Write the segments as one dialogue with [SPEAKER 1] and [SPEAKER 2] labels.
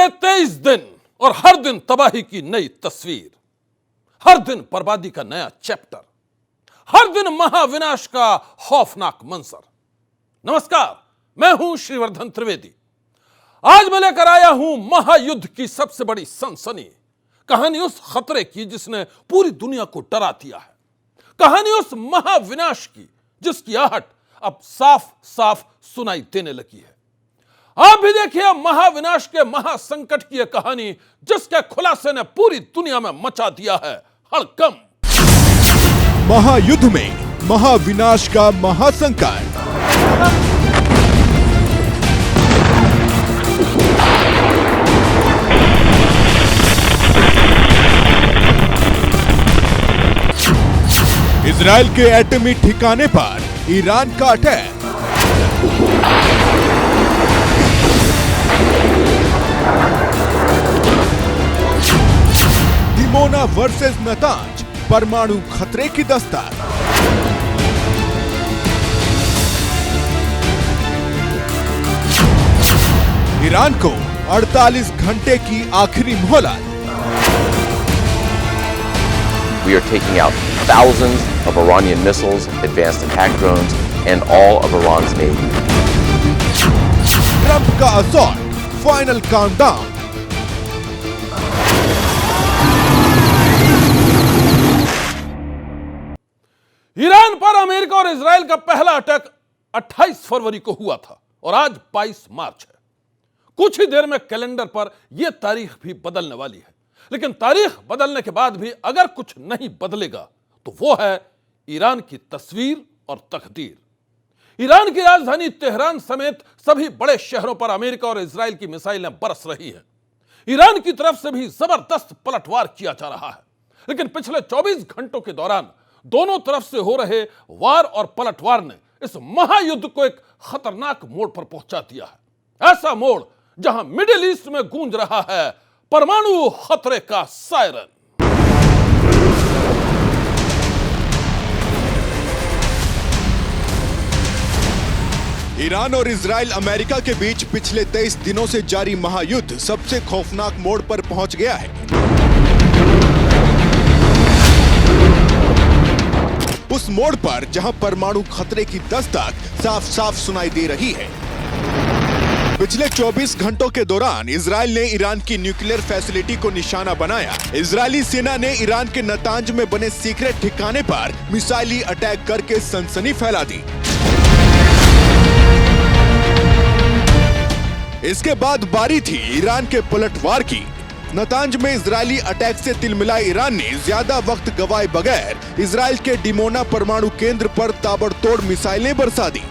[SPEAKER 1] बीते 23 दिन और हर दिन तबाही की नई तस्वीर, हर दिन बर्बादी का नया चैप्टर, हर दिन महाविनाश का खौफनाक मंजर। नमस्कार, मैं हूं श्रीवर्धन त्रिवेदी। आज मैं लेकर आया हूं महायुद्ध की सबसे बड़ी सनसनी, कहानी उस खतरे की जिसने पूरी दुनिया को डरा दिया है, कहानी उस महाविनाश की जिसकी आहट अब साफ साफ सुनाई देने लगी है। आप भी देखिए महाविनाश के महासंकट की यह कहानी जिसके खुलासे ने पूरी दुनिया में मचा दिया है हड़कंप।
[SPEAKER 2] महायुद्ध में महाविनाश का महासंकट। इजराइल के एटमी ठिकाने पर ईरान का अटैक। दिमोना वर्सेस नतांज, परमाणु खतरे की दस्तक। ईरान को 48 घंटे की आखिरी मोहलत।
[SPEAKER 3] We are taking out thousands of Iranian missiles, advanced attack drones, and all of Iran's navy.
[SPEAKER 2] Trump का असॉल्ट, फाइनल काउंटडाउन।
[SPEAKER 1] ईरान पर अमेरिका और इजराइल का पहला अटैक 28 फरवरी को हुआ था और आज 22 मार्च है। कुछ ही देर में कैलेंडर पर यह तारीख भी बदलने वाली है, लेकिन तारीख बदलने के बाद भी अगर कुछ नहीं बदलेगा तो वो है ईरान की तस्वीर और तकदीर। ईरान की राजधानी तेहरान समेत सभी बड़े शहरों पर अमेरिका और इजराइल की मिसाइलें बरस रही हैं। ईरान की तरफ से भी जबरदस्त पलटवार किया जा रहा है, लेकिन पिछले 24 घंटों के दौरान दोनों तरफ से हो रहे वार और पलटवार ने इस महायुद्ध को एक खतरनाक मोड़ पर पहुंचा दिया है। ऐसा मोड़ जहां मिडिल ईस्ट में गूंज रहा है परमाणु खतरे का सायरन।
[SPEAKER 2] ईरान और इजराइल अमेरिका के बीच पिछले 23 दिनों से जारी महायुद्ध सबसे खौफनाक मोड़ पर पहुंच गया है। उस मोड़ पर जहां परमाणु खतरे की दस्तक साफ साफ सुनाई दे रही है। पिछले 24 घंटों के दौरान इजराइल ने ईरान की न्यूक्लियर फैसिलिटी को निशाना बनाया। इजरायली सेना ने ईरान के नतांज में बने सीक्रेट ठिकाने पर मिसाइली अटैक करके सनसनी फैला दी। इसके बाद बारी थी ईरान के पलटवार की। नतांज में इजरायली अटैक से तिलमिलाए ईरान ने ज्यादा वक्त गवाए बगैर इजराइल के डिमोना परमाणु केंद्र पर ताबड़तोड़ मिसाइलें बरसा दी।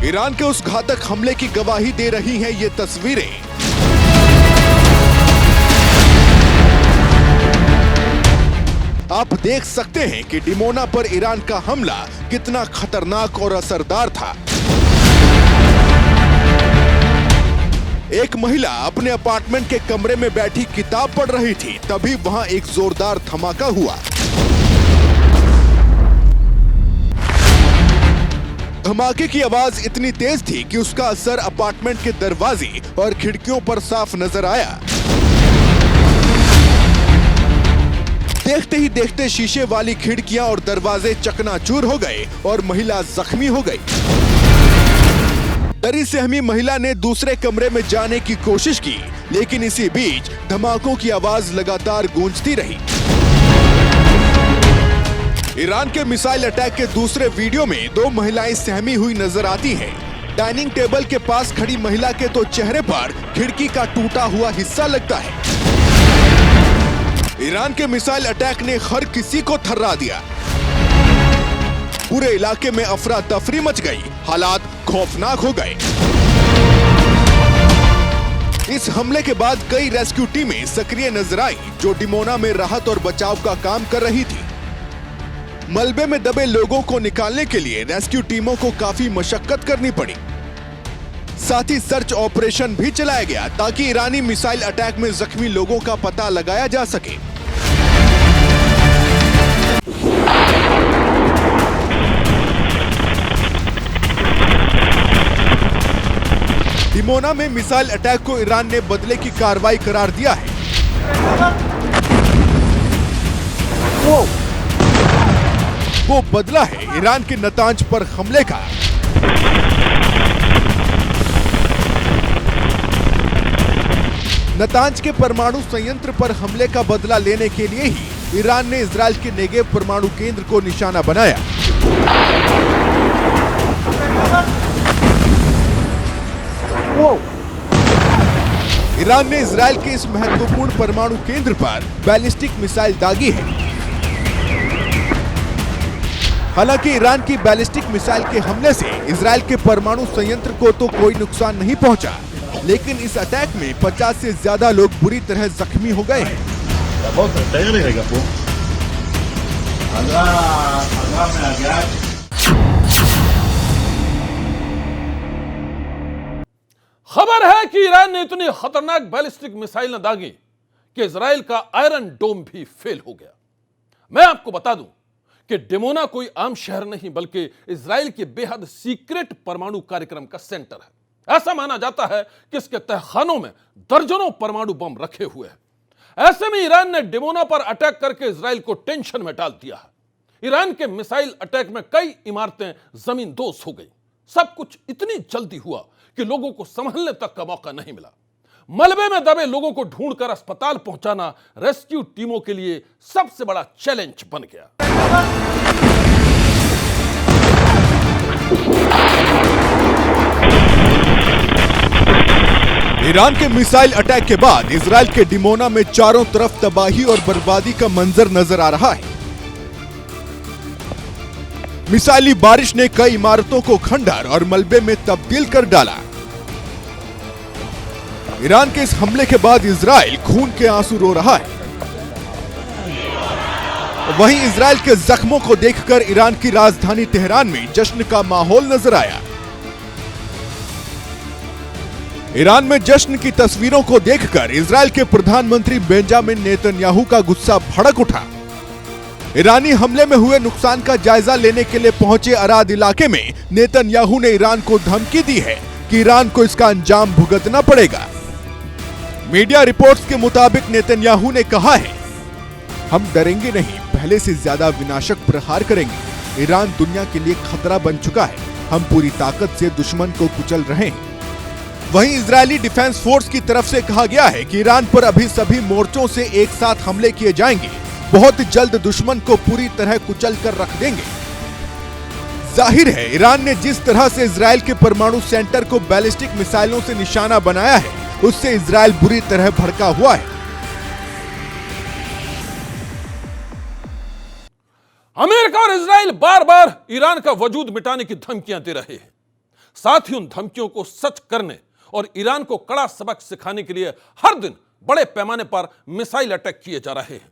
[SPEAKER 2] ईरान के उस घातक हमले की गवाही दे रही हैं ये तस्वीरें। आप देख सकते हैं कि डिमोना पर ईरान का हमला कितना खतरनाक और असरदार था। एक महिला अपने अपार्टमेंट के कमरे में बैठी किताब पढ़ रही थी, तभी वहां एक जोरदार धमाका हुआ। धमाके की आवाज इतनी तेज थी कि उसका असर अपार्टमेंट के दरवाजे और खिड़कियों पर साफ नजर आया। देखते ही देखते शीशे वाली खिड़कियां और दरवाजे चकनाचूर हो गए और महिला जख्मी हो गई। डरी सहमी महिला ने दूसरे कमरे में जाने की कोशिश की, लेकिन इसी बीच धमाकों की आवाज लगातार गूंजती रही। ईरान के मिसाइल अटैक के दूसरे वीडियो में दो महिलाएं सहमी हुई नजर आती हैं। डाइनिंग टेबल के पास खड़ी महिला के तो चेहरे पर खिड़की का टूटा हुआ हिस्सा लगता है। ईरान के मिसाइल अटैक ने हर किसी को थर्रा दिया। पूरे इलाके में अफरा तफरी मच गई, हालात खौफनाक हो गए। इस हमले के बाद कई रेस्क्यू टीमें सक्रिय नजर आई जो डिमोना में राहत और बचाव का काम कर रही थी। मलबे में दबे लोगों को निकालने के लिए रेस्क्यू टीमों को काफी मशक्कत करनी पड़ी। साथ ही सर्च ऑपरेशन भी चलाया गया ताकि ईरानी मिसाइल अटैक में जख्मी लोगों का पता लगाया जा सके। डिमोना में मिसाइल अटैक को ईरान ने बदले की कार्रवाई करार दिया है। वो बदला है ईरान के नतांज पर हमले का। नतांज के परमाणु संयंत्र पर हमले का बदला लेने के लिए ही ईरान ने इजराइल के नेगेव परमाणु केंद्र को निशाना बनाया। ईरान ने इजराइल के इस महत्वपूर्ण परमाणु केंद्र पर बैलिस्टिक मिसाइल दागी है। हालांकि ईरान की बैलिस्टिक मिसाइल के हमले से इजराइल के परमाणु संयंत्र को तो कोई नुकसान नहीं पहुंचा, लेकिन इस अटैक में 50 से ज्यादा लोग बुरी तरह जख्मी हो गए हैं।
[SPEAKER 1] खबर है कि ईरान ने इतनी खतरनाक बैलिस्टिक मिसाइल न दागी कि इजराइल का आयरन डोम भी फेल हो गया। मैं आपको बता दूं कि डिमोना कोई आम शहर नहीं बल्कि इजराइल के बेहद सीक्रेट परमाणु कार्यक्रम का सेंटर है। ऐसा माना जाता है कि इसके तहखानों में दर्जनों परमाणु बम रखे हुए हैं। ऐसे में ईरान ने डिमोना पर अटैक करके इजराइल को टेंशन में डाल दिया है। ईरान के मिसाइल अटैक में कई इमारतें जमींदोज हो गई। सब कुछ इतनी जल्दी हुआ कि लोगों को संभलने तक का मौका नहीं मिला। मलबे में दबे लोगों को ढूंढकर अस्पताल पहुंचाना रेस्क्यू टीमों के लिए सबसे बड़ा चैलेंज बन गया।
[SPEAKER 2] ईरान के मिसाइल अटैक के बाद इजराइल के डिमोना में चारों तरफ तबाही और बर्बादी का मंजर नजर आ रहा है। मिसाइली बारिश ने कई इमारतों को खंडहर और मलबे में तब्दील कर डाला। ईरान के इस हमले के बाद इजराइल खून के आंसू रो रहा है। वहीं इजराइल के जख्मों को देखकर ईरान की राजधानी तेहरान में जश्न का माहौल नजर आया। ईरान में जश्न की तस्वीरों को देखकर इजराइल के प्रधानमंत्री बेंजामिन नेतन्याहू का गुस्सा भड़क उठा। ईरानी हमले में हुए नुकसान का जायजा लेने के लिए पहुंचे अराद इलाके में नेतन्याहू ने ईरान को धमकी दी है कि ईरान को इसका अंजाम भुगतना पड़ेगा। मीडिया रिपोर्ट्स के मुताबिक नेतन्याहू ने कहा है, हम डरेंगे नहीं, पहले से ज्यादा विनाशक प्रहार करेंगे। ईरान दुनिया के लिए खतरा बन चुका है। हम पूरी ताकत से दुश्मन को कुचल रहे हैं। वहीं इजरायली डिफेंस फोर्स की तरफ से कहा गया है कि ईरान पर अभी सभी मोर्चों से एक साथ हमले किए जाएंगे। बहुत जल्द दुश्मन को पूरी तरह कुचल कर रख देंगे। जाहिर है ईरान ने जिस तरह से इजराइल के परमाणु सेंटर को बैलिस्टिक मिसाइलों से निशाना बनाया है, उससे इजराइल बुरी तरह भड़का हुआ है।
[SPEAKER 1] अमेरिका और इजराइल बार बार ईरान का वजूद मिटाने की धमकियां दे रहे हैं। साथ ही उन धमकियों को सच करने और ईरान को कड़ा सबक सिखाने के लिए हर दिन बड़े पैमाने पर मिसाइल अटैक किए जा रहे हैं।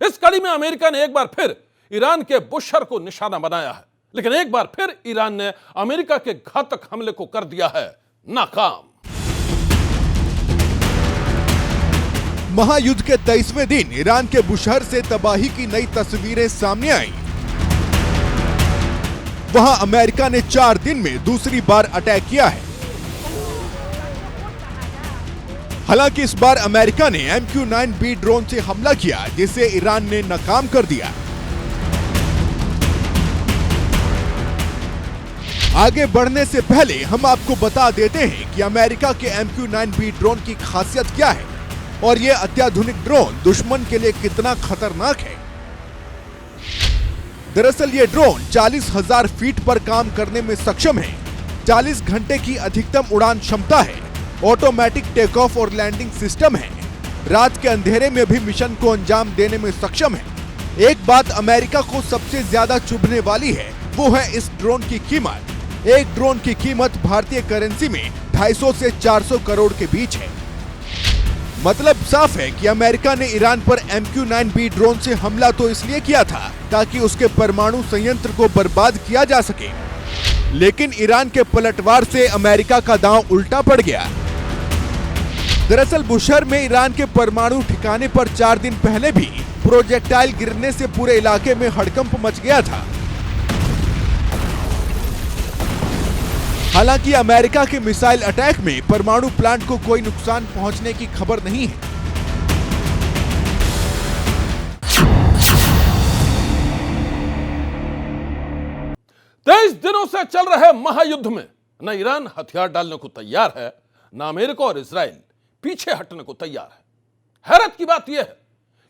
[SPEAKER 1] इस कड़ी में अमेरिका ने एक बार फिर ईरान के बुशहर को निशाना बनाया है, लेकिन एक बार फिर ईरान ने अमेरिका के घातक हमले को कर दिया है नाकाम।
[SPEAKER 2] महायुद्ध के 23वें दिन ईरान के बुशहर से तबाही की नई तस्वीरें सामने आई। वहां अमेरिका ने 4 दिन में दूसरी बार अटैक किया है। हालांकि इस बार अमेरिका ने MQ-9B ड्रोन से हमला किया, जिसे ईरान ने नाकाम कर दिया। आगे बढ़ने से पहले हम आपको बता देते हैं कि अमेरिका के MQ-9B ड्रोन की खासियत क्या है और ये अत्याधुनिक ड्रोन दुश्मन के लिए कितना खतरनाक है। दरअसल ये ड्रोन 40,000 फीट पर काम करने में सक्षम है। 40 घंटे की अधिकतम उड़ान क्षमता है। ऑटोमेटिक टेक ऑफ और लैंडिंग सिस्टम है। रात के अंधेरे में भी मिशन को अंजाम देने में सक्षम है। एक बात अमेरिका को सबसे ज्यादा चुभने वाली है, वो है इस ड्रोन की कीमत। एक ड्रोन की कीमत भारतीय करेंसी में 250 से 400 करोड़ के बीच है। मतलब साफ है कि अमेरिका ने ईरान पर MQ-9B ड्रोन से हमला तो इसलिए किया था ताकि उसके परमाणु संयंत्र को बर्बाद किया जा सके, लेकिन ईरान के पलटवार से अमेरिका का दांव उल्टा पड़ गया। दरअसल बुशहर में ईरान के परमाणु ठिकाने पर 4 दिन पहले भी प्रोजेक्टाइल गिरने से पूरे इलाके में हड़कंप मच गया था। हालांकि अमेरिका के मिसाइल अटैक में परमाणु प्लांट को कोई नुकसान पहुंचने की खबर नहीं है।
[SPEAKER 1] तेईस दिनों से चल रहे महायुद्ध में न ईरान हथियार डालने को तैयार है, न अमेरिका और इजराइल पीछे हटने को तैयार है। हैरत की बात यह है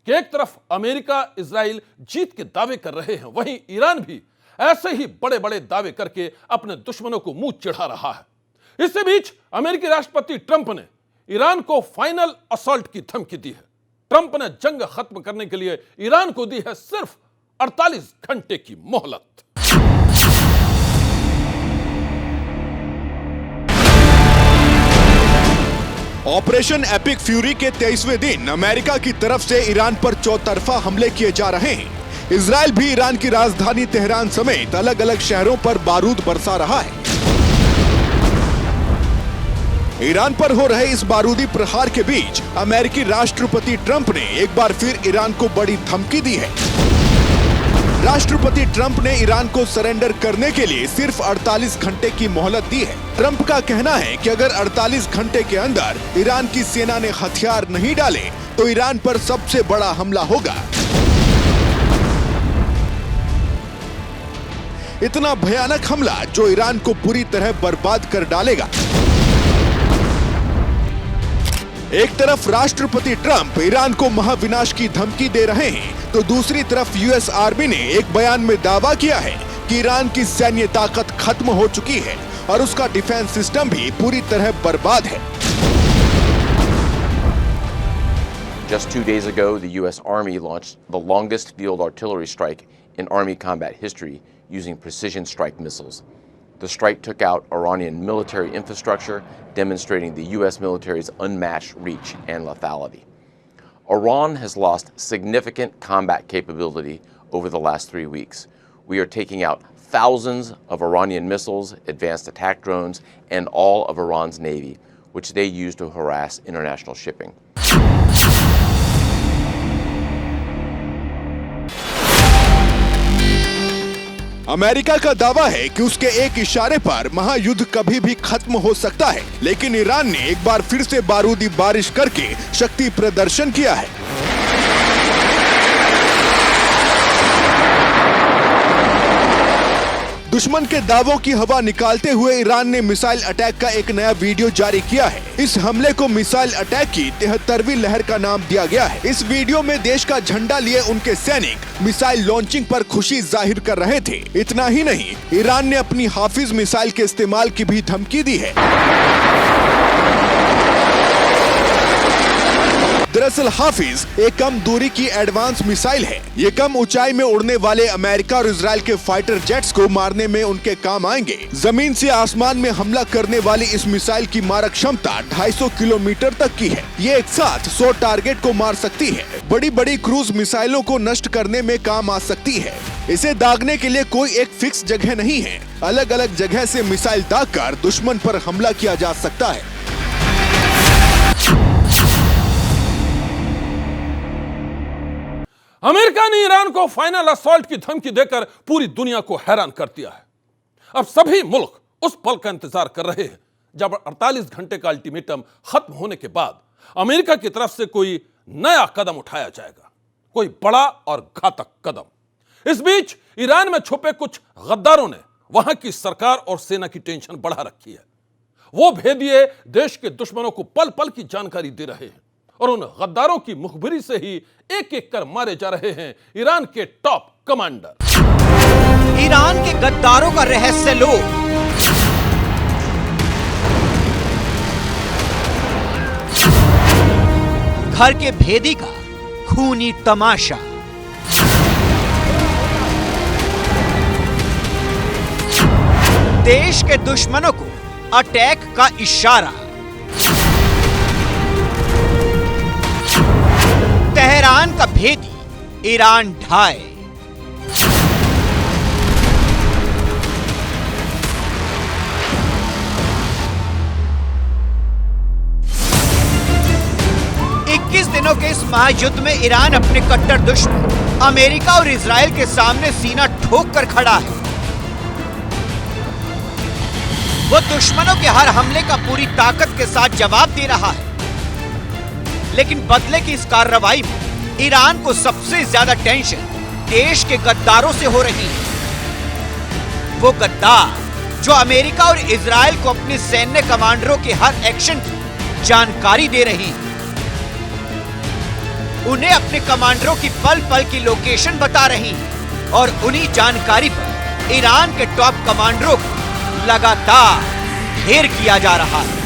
[SPEAKER 1] कि एक तरफ अमेरिका इजराइल जीत के दावे कर रहे हैं, वहीं ईरान भी ऐसे ही बड़े बड़े दावे करके अपने दुश्मनों को मुंह चिढ़ा रहा है। इसी बीच अमेरिकी राष्ट्रपति ट्रंप ने ईरान को फाइनल असॉल्ट की धमकी दी है। ट्रंप ने जंग खत्म करने के लिए ईरान को दी है सिर्फ 48 घंटे की मोहलत।
[SPEAKER 2] ऑपरेशन एपिक फ्यूरी के 23वें दिन अमेरिका की तरफ से ईरान पर चौतरफा हमले किए जा रहे हैं। इजराइल भी ईरान की राजधानी तेहरान समेत अलग अलग शहरों पर बारूद बरसा रहा है। ईरान पर हो रहे इस बारूदी प्रहार के बीच अमेरिकी राष्ट्रपति ट्रंप ने एक बार फिर ईरान को बड़ी धमकी दी है। राष्ट्रपति ट्रंप ने ईरान को सरेंडर करने के लिए सिर्फ 48 घंटे की मोहलत दी है। ट्रंप का कहना है कि अगर 48 घंटे के अंदर ईरान की सेना ने हथियार नहीं डाले तो ईरान पर सबसे बड़ा हमला होगा। इतना भयानक हमला जो ईरान को पूरी तरह बर्बाद कर डालेगा। एक तरफ राष्ट्रपति ट्रंप ईरान को महाविनाश की धमकी दे रहे हैं, तो दूसरी तरफ यूएस आर्मी ने एक बयान में दावा किया है कि ईरान की सैन्य ताकत खत्म हो चुकी है और उसका डिफेंस सिस्टम भी पूरी तरह बर्बाद है।
[SPEAKER 3] Just 2 days ago, the U.S. Army launched the longest field artillery strike in Army combat history using precision strike missiles. The strike took out Iranian military infrastructure, demonstrating the U.S. military's unmatched reach and lethality. Iran has lost significant combat capability over the last 3 weeks. We are taking out thousands of Iranian missiles, advanced attack drones, and all of Iran's navy, which they use to harass international shipping.
[SPEAKER 2] America का दावा है कि उसके एक इशारे पर महायुद्ध कभी भी खत्म हो सकता है, लेकिन ईरान ने एक बार फिर से बारूदी बारिश करके शक्ति प्रदर्शन किया है। दुश्मन के दावों की हवा निकालते हुए ईरान ने मिसाइल अटैक का एक नया वीडियो जारी किया है। इस हमले को मिसाइल अटैक की 73वीं लहर का नाम दिया गया है। इस वीडियो में देश का झंडा लिए उनके सैनिक मिसाइल लॉन्चिंग पर खुशी जाहिर कर रहे थे। इतना ही नहीं, ईरान ने अपनी हाफिज मिसाइल के इस्तेमाल की भी धमकी दी है। दरअसल हाफिज एक कम दूरी की एडवांस मिसाइल है। ये कम ऊंचाई में उड़ने वाले अमेरिका और इजराइल के फाइटर जेट्स को मारने में उनके काम आएंगे। जमीन से आसमान में हमला करने वाली इस मिसाइल की मारक क्षमता 250 किलोमीटर तक की है। ये एक साथ 100 टारगेट को मार सकती है। बड़ी बड़ी क्रूज मिसाइलों को नष्ट करने में काम आ सकती है। इसे दागने के लिए कोई एक फिक्स जगह नहीं है। अलग अलग जगह से मिसाइल दागकर दुश्मन पर हमला किया जा सकता है।
[SPEAKER 1] अमेरिका ने ईरान को फाइनल असॉल्ट की धमकी देकर पूरी दुनिया को हैरान कर दिया है। अब सभी मुल्क उस पल का इंतजार कर रहे हैं जब 48 घंटे का अल्टीमेटम खत्म होने के बाद अमेरिका की तरफ से कोई नया कदम उठाया जाएगा, कोई बड़ा और घातक कदम। इस बीच ईरान में छुपे कुछ गद्दारों ने वहां की सरकार और सेना की टेंशन बढ़ा रखी है। वो भेदिए देश के दुश्मनों को पल पल की जानकारी दे रहे हैं और उन गद्दारों की मुखबिरी से ही एक एक कर मारे जा रहे हैं ईरान के टॉप कमांडर।
[SPEAKER 4] ईरान के गद्दारों का रहस्य लो। घर के भेदी का खूनी तमाशा। देश के दुश्मनों को अटैक का इशारा। तेहरान का भेदी ईरान ढाए। दिनों के इस महायुद्ध में ईरान अपने कट्टर दुश्मन अमेरिका और इजराइल के सामने सीना ठोक कर खड़ा है। वो दुश्मनों के हर हमले का पूरी ताकत के साथ जवाब दे रहा है। लेकिन बदले की इस कार्रवाई में ईरान को सबसे ज्यादा टेंशन देश के गद्दारों से हो रही है। वो गद्दार जो अमेरिका और इजराइल को अपने सैन्य कमांडरों के हर एक्शन की जानकारी दे रही हैं। उन्हें अपने कमांडरों की पल पल की लोकेशन बता रही हैं और उन्हीं जानकारी पर ईरान के टॉप कमांडरों को लगातार ढेर किया जा रहा है।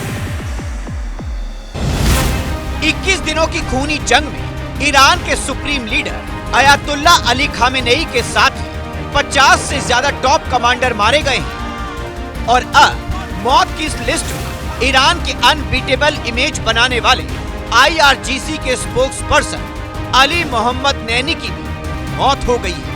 [SPEAKER 4] 21 दिनों की खूनी जंग में ईरान के supreme leader Ayatollah Ali Khamenei के साथ 50 से ज्यादा टॉप कमांडर मारे गए हैं और अब मौत की इस लिस्ट में ईरान के अनबीटेबल इमेज बनाने वाले IRGC के स्पोक्स पर्सन अली मोहम्मद नैनी की भी मौत हो गई है।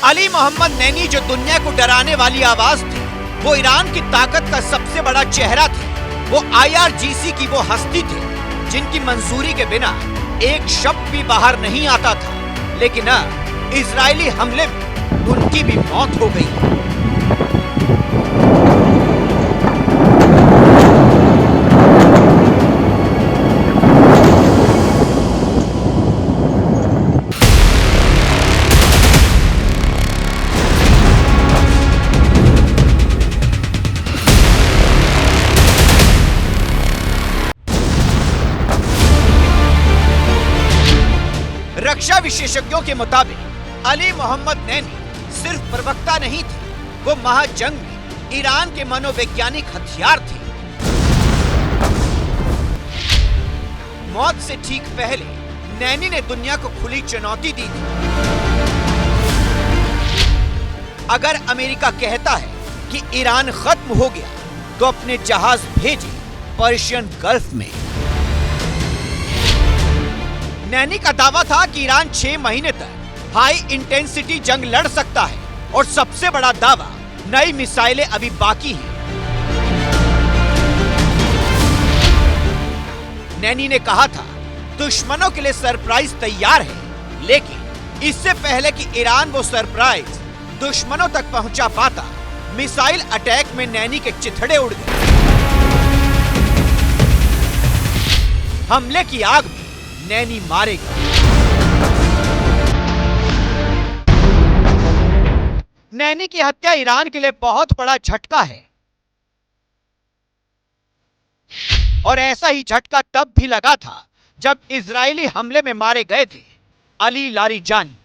[SPEAKER 4] अली मोहम्मद नैनी जो दुनिया को डराने वाली आवाज थी, वो ईरान की ताकत का सबसे बड़ा चेहरा थे। वो IRGC की वो हस्ती थे जिनकी मंजूरी के बिना एक शब्द भी बाहर नहीं आता था। लेकिन अब इजरायली हमले में उनकी भी मौत हो गई। रक्षा विशेषज्ञों के मुताबिक अली मोहम्मद नैनी सिर्फ प्रवक्ता नहीं थे, वो महाजंग में ईरान के मनोवैज्ञानिक हथियार थे। मौत से ठीक पहले नैनी ने दुनिया को खुली चुनौती दी थी। अगर अमेरिका कहता है कि ईरान खत्म हो गया तो अपने जहाज भेजे पर्शियन गल्फ में। नैनी का दावा था कि ईरान 6 महीने तक हाई इंटेंसिटी जंग लड़ सकता है और सबसे बड़ा दावा, नई मिसाइलें अभी बाकी हैं। नैनी ने कहा था दुश्मनों के लिए सरप्राइज तैयार है, लेकिन इससे पहले कि ईरान वो सरप्राइज दुश्मनों तक पहुंचा पाता, मिसाइल अटैक में नैनी के चिथड़े उड़ गए। हमले की आग में नैनी मारे गए। नैनी की हत्या ईरान के लिए बहुत बड़ा झटका है और ऐसा ही झटका तब भी लगा था जब इजरायली हमले में मारे गए थे अली लारीजानी।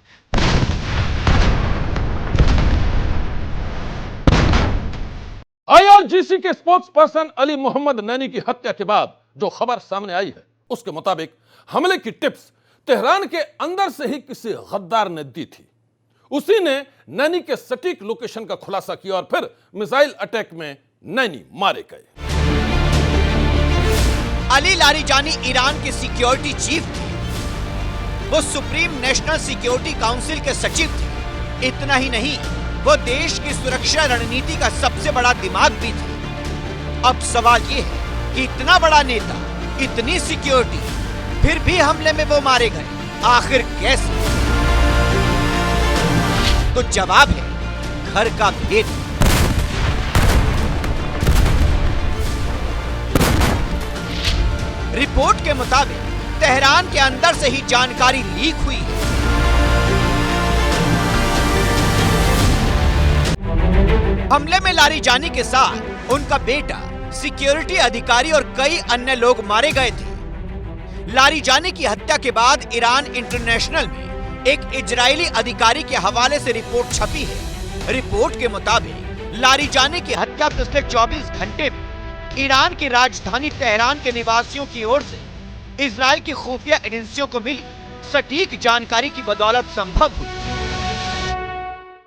[SPEAKER 1] IRGC के स्पोक्स पर्सन अली मोहम्मद नैनी की हत्या के बाद जो खबर सामने आई है, उसके मुताबिक हमले की टिप्स तेहरान के अंदर से ही किसी गद्दार ने दी थी। उसी ने नैनी के सटीक लोकेशन का खुलासा किया और फिर मिसाइल अटैक में नैनी मारे गए।
[SPEAKER 4] अली लारीजानी ईरान के सिक्योरिटी चीफ थे। वो सुप्रीम नेशनल सिक्योरिटी काउंसिल के सचिव थे। इतना ही नहीं, वो देश की सुरक्षा रणनीति का सबसे बड़ा दिमाग भी थे। अब सवाल ये है कि इतना बड़ा नेता, इतनी सिक्योरिटी, फिर भी हमले में वो मारे गए, आखिर कैसे? तो जवाब है घर का भेद। रिपोर्ट के मुताबिक तेहरान के अंदर से ही जानकारी लीक हुई है। हमले में लारीजानी के साथ उनका बेटा, सिक्योरिटी अधिकारी और कई अन्य लोग मारे गए थे। लारीजानी की हत्या के बाद ईरान इंटरनेशनल में एक इजरायली अधिकारी के हवाले से रिपोर्ट छपी है। रिपोर्ट के मुताबिक लारीजानी की हत्या पिछले 24 घंटे में ईरान की राजधानी तेहरान के निवासियों की ओर से इजरायल की खुफिया एजेंसियों को मिली सटीक जानकारी की बदौलत संभव हुई।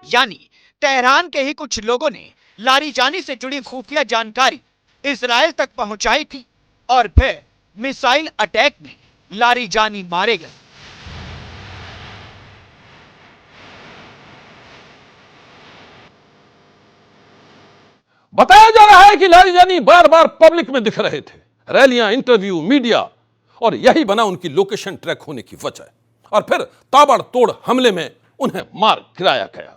[SPEAKER 4] यानी तेहरान के ही कुछ लोगों ने लारीजानी से जुड़ी खुफिया जानकारी इजरायल तक पहुंचाई थी और फिर मिसाइल अटैक में लारीजानी मारे गए।
[SPEAKER 1] बताया जा रहा है कि लारीजानी बार बार पब्लिक में दिख रहे थे। रैलियां, इंटरव्यू, मीडिया, और यही बना उनकी लोकेशन ट्रैक होने की वजह। और फिर ताबड़तोड़ हमले में उन्हें मार गिराया गया।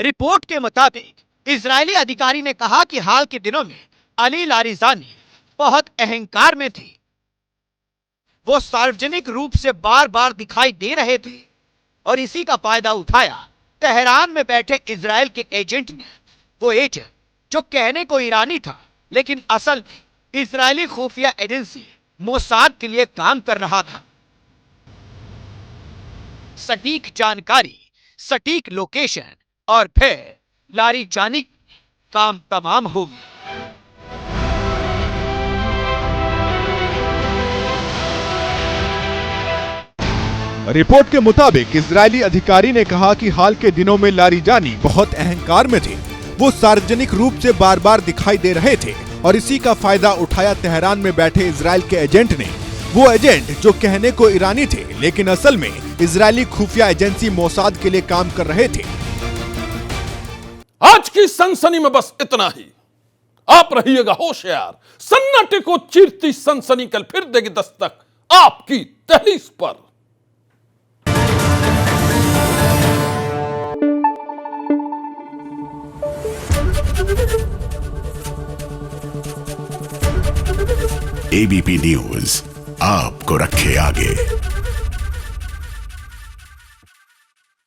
[SPEAKER 4] रिपोर्ट के मुताबिक इजरायली अधिकारी ने कहा कि हाल के दिनों में अली लारिजानी बहुत अहंकार में थे। वो सार्वजनिक रूप से बार बार दिखाई दे रहे थे और इसी का फायदा उठाया तेहरान में बैठे इजराइल के एजेंट ने। वो एजेंट जो कहने को ईरानी था लेकिन असल में इजरायली खुफिया एजेंसी मोसाद के लिए काम कर रहा था। सटीक जानकारी, सटीक लोकेशन और फिर लारिजानी काम तमाम हो गया।
[SPEAKER 2] रिपोर्ट के मुताबिक इजरायली अधिकारी ने कहा कि हाल के दिनों में लारिजानी बहुत अहंकार में थे। वो सार्वजनिक रूप से बार बार दिखाई दे रहे थे और इसी का फायदा उठाया तेहरान में बैठे इजराइल के एजेंट ने। वो एजेंट जो कहने को ईरानी थे लेकिन असल में इजरायली खुफिया एजेंसी मोसाद के लिए काम कर रहे थे।
[SPEAKER 1] आज की सनसनी में बस इतना ही। आप रहिएगा होशियार। सन्नाटे को चीरती सनसनी कल फिर देगी दस्तक आपकी दहलीज पर।
[SPEAKER 5] एबीपी न्यूज आपको रखे आगे।